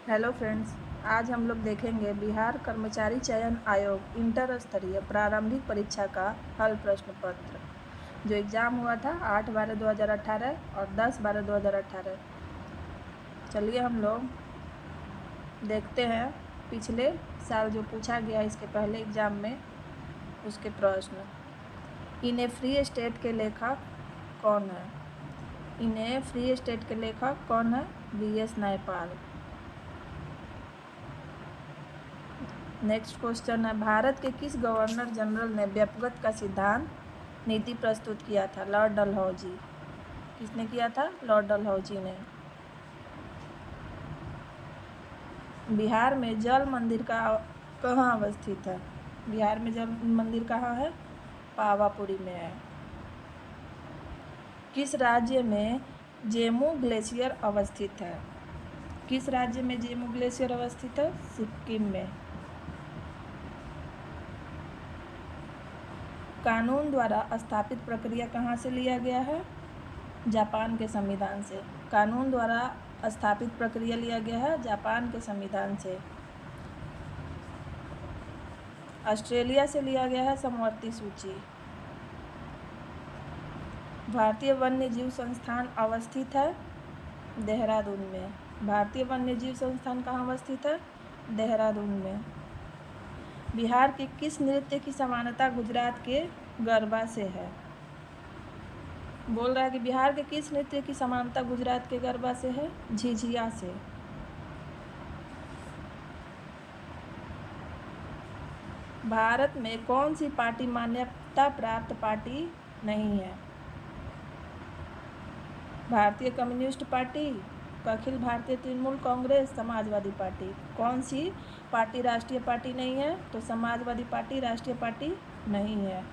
Hello friends, आज हम लोग देखेंगे बिहार कर्मचारी चयन आयोग इंटर स्तरीय प्रारंभिक परीक्षा का हल प्रश्न पत्र जो एग्ज़ाम हुआ था 8/12/2018 और 10/12/2018। चलिए हम लोग देखते हैं पिछले साल जो पूछा गया इसके पहले एग्ज़ाम में उसके प्रश्न। इन ए फ्री स्टेट के लेखक कौन है? इन ए फ्री स्टेट के लेखक कौन है? BS न्यायपाल। नेक्स्ट क्वेश्चन है, भारत के किस गवर्नर जनरल ने व्यक्तिगत का सिद्धांत नीति प्रस्तुत किया था? लॉर्ड डलहौजी। किसने किया था? लॉर्ड डलहौजी ने। बिहार में जल मंदिर का कहाँ अवस्थित है? बिहार में जल मंदिर कहाँ है? पावापुरी में है। किस राज्य में जेमू ग्लेशियर अवस्थित है? किस राज्य में जेमू ग्लेशियर अवस्थित है? सिक्किम में। कानून द्वारा स्थापित प्रक्रिया कहाँ से लिया गया है? जापान के संविधान से। कानून द्वारा स्थापित प्रक्रिया लिया गया है जापान के संविधान से। ऑस्ट्रेलिया से लिया गया है समवर्ती सूची। भारतीय वन्य जीव संस्थान अवस्थित है देहरादून में। भारतीय वन्य जीव संस्थान कहाँ अवस्थित है? देहरादून में। बिहार के किस नृत्य की समानता गुजरात के गरबा से है? बोल रहा है कि बिहार के किस नृत्य की समानता गुजरात के गरबा से है? झिझिया से। भारत में कौन सी पार्टी मान्यता प्राप्त पार्टी नहीं है? भारतीय communist party, Akhil Bharatiya Trinamool Congress, Samajwadi party. कौन सी पार्टी राष्ट्रीय पार्टी नहीं है? तो समाजवादी पार्टी राष्ट्रीय पार्टी नहीं है।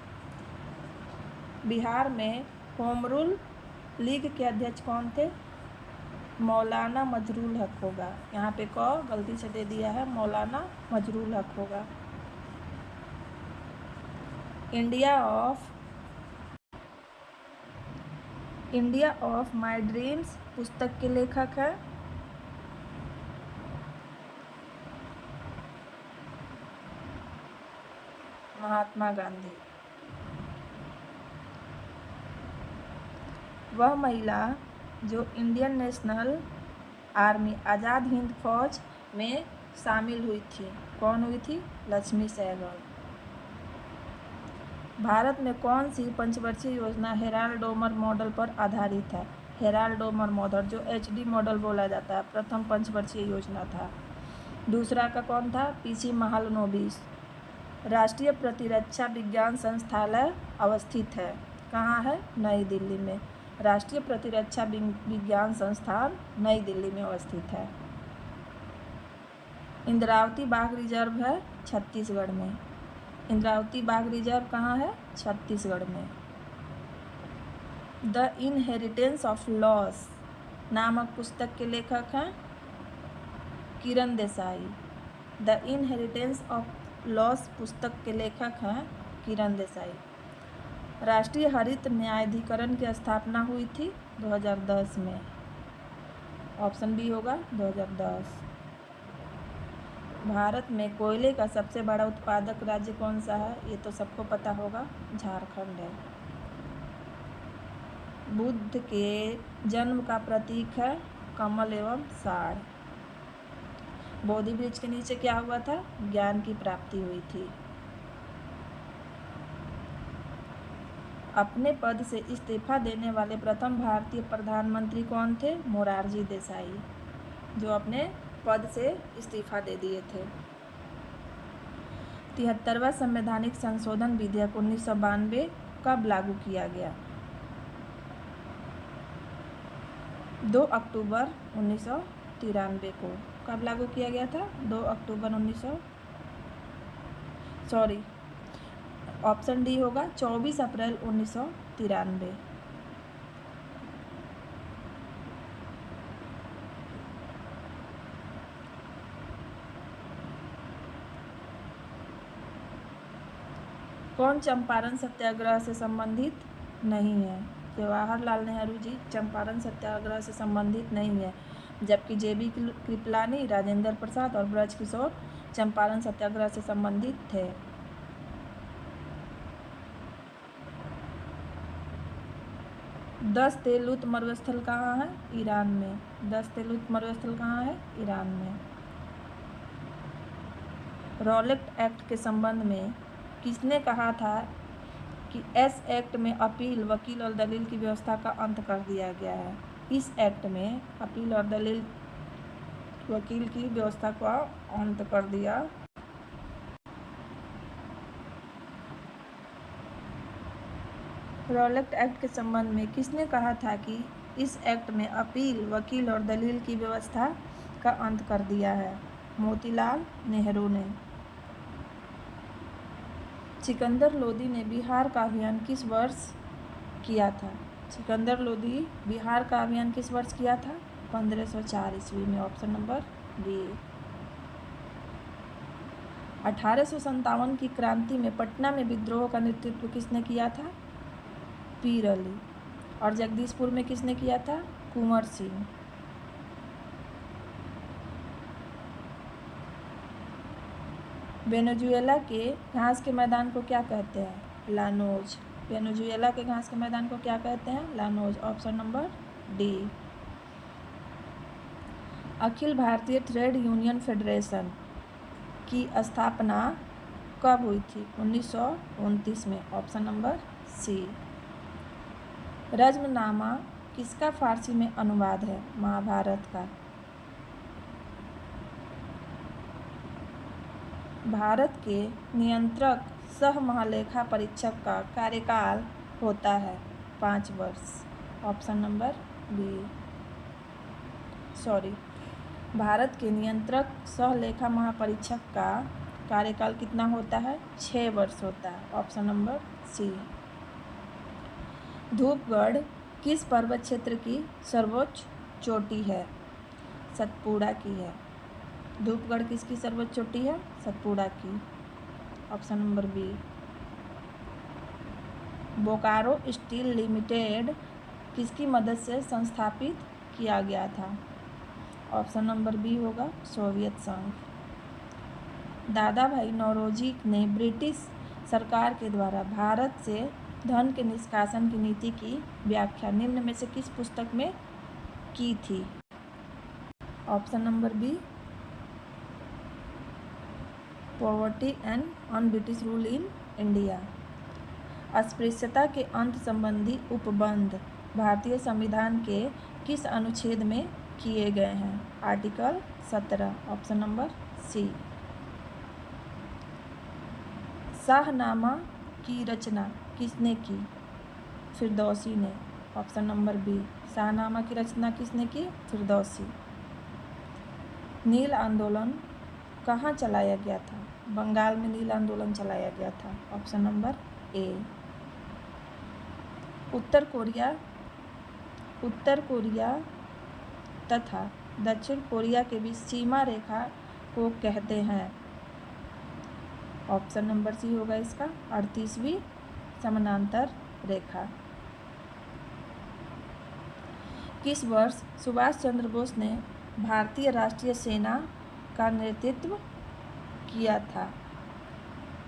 बिहार में होम रूल लीग के अध्यक्ष कौन थे? मौलाना मजरूल हक होगा। यहाँ पे क गलती से दे दिया है, मौलाना मजरूल हक होगा। इंडिया ऑफ माई ड्रीम्स पुस्तक के लेखक हैं महात्मा गांधी। वह महिला जो Indian national army Azad Hind फौज में शामिल हुई थी, कौन हुई थी? लक्ष्मी सहगल। भारत में कौन सी पंचवर्षीय योजना हेराल्ड डोमर मॉडल पर आधारित है? हेराल्ड डोमर मॉडल जो HD मॉडल बोला जाता है, प्रथम पंचवर्षीय योजना था। दूसरा का कौन था? PC महालनोबिस। राष्ट्रीय प्रतिरक्षा विज्ञान संस्थालय अवस्थित है, कहाँ है? नई दिल्ली में। राष्ट्रीय प्रतिरक्षा विज्ञान संस्थान नई दिल्ली में अवस्थित है। इंद्रावती बाघ रिजर्व है छत्तीसगढ़ में। इंद्रावती बाघ रिजर्व कहाँ है? छत्तीसगढ़ में। द इनहेरिटेंस ऑफ लॉस नामक पुस्तक के लेखक हैं Kiran Desai. The inheritance of loss पुस्तक के लेखक हैं किरण देसाई। राष्ट्रीय हरित न्यायाधिकरण की स्थापना हुई थी 2010 में। ऑप्शन बी होगा 2010। भारत में कोयले का सबसे बड़ा उत्पादक राज्य कौन सा है? ये तो सबको पता होगा, झारखंड है। बुद्ध के जन्म का प्रतीक है कमल एवं साड़। बोधि वृक्ष के नीचे क्या हुआ था? ज्ञान की प्राप्ति हुई थी। अपने पद से इस्तीफा देने वाले प्रथम भारतीय प्रधानमंत्री कौन थे? मोरारजी देसाई, जो अपने पद से इस्तीफा दे दिए थे। 73वां संवैधानिक संशोधन विधेयक 1992 कब लागू किया गया? 2 अक्टूबर 1993 को। कब लागू किया गया था? 2 अक्टूबर ऑप्शन डी होगा 24 अप्रैल 1993। कौन चंपारण सत्याग्रह से संबंधित नहीं है? जवाहरलाल नेहरू जी चंपारण सत्याग्रह से संबंधित नहीं है। जबकि JB कृपलानी, राजेंद्र प्रसाद और ब्रज किशोर चंपारण सत्याग्रह से संबंधित थे। दस्त-ए-लुत मरुस्थल कहाँ है? ईरान में। दस्त-ए-लुत मरुस्थल कहाँ है? ईरान में। रॉलेट एक्ट के संबंध में किसने कहा था कि इस एक्ट में अपील, वकील और दलील की व्यवस्था का अंत कर दिया गया है? इस एक्ट में अपील और दलील, वकील की व्यवस्था का अंत कर दिया। रॉलेट एक्ट के संबंध में किसने कहा था कि इस एक्ट में अपील, वकील और दलील की व्यवस्था का अंत कर दिया है? मोतीलाल नेहरू ने। सिकंदर लोदी ने बिहार का अभियान किस वर्ष किया था? सिकंदर लोदी बिहार का अभियान किस वर्ष किया था? 1504 ईस्वी में। Option number B. 1857 की क्रांति में पटना में विद्रोह का नेतृत्व किसने किया था? पीर अली। और जगदीशपुर में किसने किया था? कुंवर सिंह। वेनेजुएला के घास के मैदान को क्या कहते हैं? लानोज। वेनेजुएला के घास के मैदान को क्या कहते हैं? लानोज। Option number D. Akhil Bharatiya trade union federation की स्थापना कब हुई थी? 1929 में। ऑप्शन नंबर सी। रज्मनामा किसका फारसी में अनुवाद है? महाभारत का। भारत के नियंत्रक सह महालेखा परीक्षक का कार्यकाल होता है 5 वर्ष। Option number B. भारत के नियंत्रक सह लेखा महापरीक्षक का कार्यकाल कितना होता है? 6 वर्ष होता है। ऑप्शन नंबर सी। धूपगढ़ किस पर्वत क्षेत्र की सर्वोच्च चोटी है? सतपुड़ा की है। धूपगढ़ किसकी सर्वोच्च चोटी है? सतपुड़ा की। Option number B. Bokaro steel limited किसकी मदद से संस्थापित किया गया था? ऑप्शन नंबर बी होगा, सोवियत संघ। दादा भाई नौरोजी ने ब्रिटिश सरकार के द्वारा भारत से धन के निष्कासन की नीति की व्याख्या निम्न में से किस पुस्तक में की थी? Option number B, poverty and on British rule in India. अस्पृश्यता के अंत संबंधी उपबंध भारतीय संविधान के किस अनुच्छेद में किए गए हैं? आर्टिकल 17। Option number C. शाहनामा की रचना किसने की? फिरदौसी ने। Option number B. शाहनामा की रचना किसने की? फिरदौसी। नील आंदोलन कहाँ चलाया गया था? बंगाल में नील आंदोलन चलाया गया था। Option number A. Uttar Korea तथा दक्षिण कोरिया के बीच सीमा रेखा को कहते हैं? ऑप्शन नंबर सी होगा इसका, 38वीं समानांतर रेखा। किस वर्ष सुभाष चंद्र बोस ने भारतीय राष्ट्रीय सेना का नेतृत्व किया था?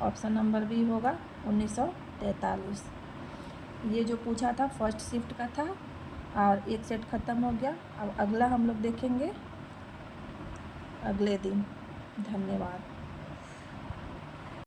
ऑप्शन नंबर बी होगा, 1943। ये जो पूछा था फर्स्ट शिफ्ट का था और एक सेट ख़त्म हो गया। अब अगला हम लोग देखेंगे अगले दिन। धन्यवाद।